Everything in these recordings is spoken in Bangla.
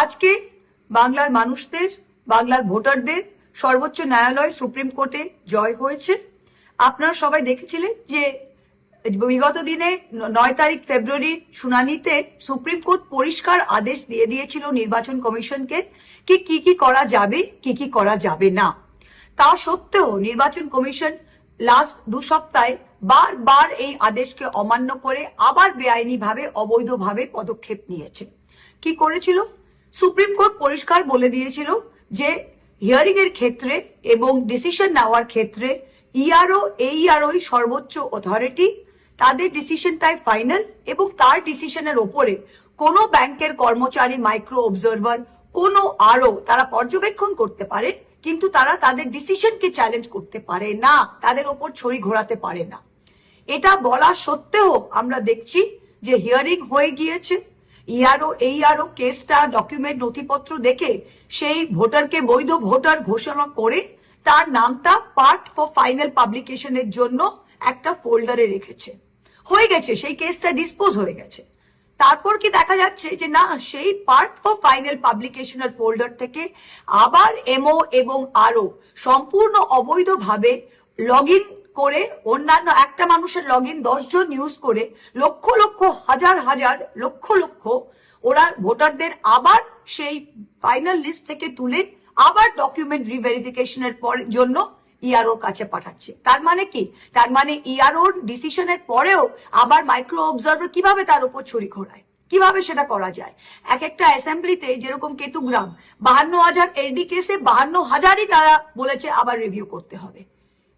আজকে বাংলার মানুষদের, বাংলার ভোটারদের সর্বোচ্চ ন্যায়ালয় সুপ্রিম কোর্টে জয় হয়েছে। আপনারা সবাই দেখেছিলেন যে বিগত দিনে 9 তারিখ ফেব্রুয়ারির শুনানিতে সুপ্রিম কোর্ট পরিষ্কার আদেশ দিয়ে দিয়েছিল নির্বাচন কমিশনকে কি কি করা যাবে, কি করা যাবে না। তা সত্ত্বেও নির্বাচন কমিশন লাস্ট 2 সপ্তাহে বারবার এই আদেশকে অমান্য করে আবার বেআইনিভাবে, অবৈধভাবে পদক্ষেপ নিয়েছে। কি করেছিল? সুপ্রিম কোর্ট পরিষ্কার বলে দিয়েছিল যে হিয়ারিং এর ক্ষেত্রে এবং ডিসিশন নেওয়ার ক্ষেত্রে ইআরও, এইআরওই সর্বোচ্চ অথরিটি, তাদের ডিসিশনটাই ফাইনাল এবং তার ডিসিশনের ওপরে কোনো ব্যাংকের কর্মচারী, মাইক্রো অবজারভার, কোনো আরও তারা পর্যবেক্ষণ করতে পারে, কিন্তু তারা তাদের ডিসিশনকে চ্যালেঞ্জ করতে পারে না, তাদের ওপর ছড়ি ঘোরাতে পারে না। এটা বলা সত্ত্বেও আমরা দেখছি যে হিয়ারিং হয়ে গিয়েছে। ইআরও, এইআরও কেসটা, ডকুমেন্ট, নথিপত্র দেখে সেই ভোটারকে বৈধ ভোটার ঘোষণা করে তার নামটা পার্ট ফর ফাইনাল পাবলিকেশনের জন্য একটা ফোল্ডারে রেখেছে। হয়ে গেছে, সেই কেসটা ডিসপোজ হয়ে গেছে। তারপর কি দেখা যাচ্ছে যে না, সেই পার্ট ফর ফাইনাল পাবলিকেশনের ফোল্ডার থেকে আবার এমও এবং আরও সম্পূর্ণ অবৈধভাবে লগ ইন করে, অন্যান্য একটা মানুষের লগ ইন 10 জন ইউজ করে লক্ষ লক্ষ, হাজার হাজার, লক্ষ লক্ষ ওরা ভোটারদের আবার সেই ফাইনাল লিস্ট থেকে তুলে আবার ডকুমেন্ট রিভেরিফিকেশনের জন্য ইআরওর কাছে পাঠাচ্ছে। তার মানে কি? তার মানে ইআরওর ডিসিশনের পরেও আবার মাইক্রো অবজারভার কিভাবে তার উপর ছড়ি ঘোরায়, কিভাবে সেটা করা যায়। এক একটা অ্যাসেম্বলিতে যেরকম কেতুগ্রাম 52,000 এলডি কেসে 52,000ই তারা বলেছে আবার রিভিউ করতে হবে।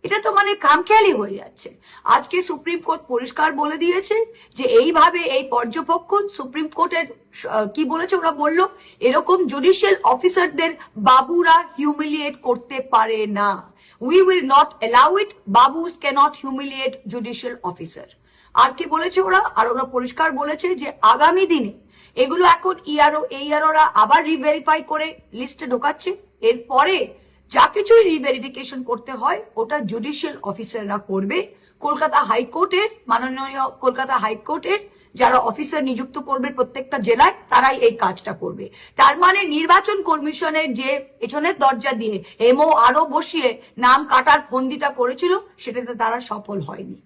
এটা তো মানে খামখেয়ালি হয়ে যাচ্ছে। আজকে সুপ্রিম কোর্ট পরিষ্কার বলে দিয়েছে যে এইভাবে এই পর্যবেক্ষণ, সুপ্রিম কোর্টের কি বলেছে, ওরা বলল এরকম জুডিশিয়াল অফিসারদের বাবুরা হিউমিলিয়েট করতে পারে না। We will not allow it, babus cannot humiliate judicial officer. আর কি বলেছে ওরা? আর ওরা পরিষ্কার বলেছে যে আগামী দিনে এগুলো এখন ইআরও, এইআরওরা আবার রিভেরিফাই করে লিস্টে ঢোকাচ্ছে। এরপরে যা কিছুই রিভেরিফিকেশন করতে হয় ওটা জুডিশিয়াল অফিসাররা করবে। কলকাতা হাইকোর্টের, মাননীয় কলকাতা হাইকোর্টের যারা অফিসার নিযুক্ত করবে প্রত্যেকটা জেলায়, তারাই এই কাজটা করবে। তার মানে নির্বাচন কমিশনের যে পেছনের দরজা দিয়ে এমও আরো বসিয়ে নাম কাটার ফন্দিটা করেছিল, সেটাতে তারা সফল হয়নি।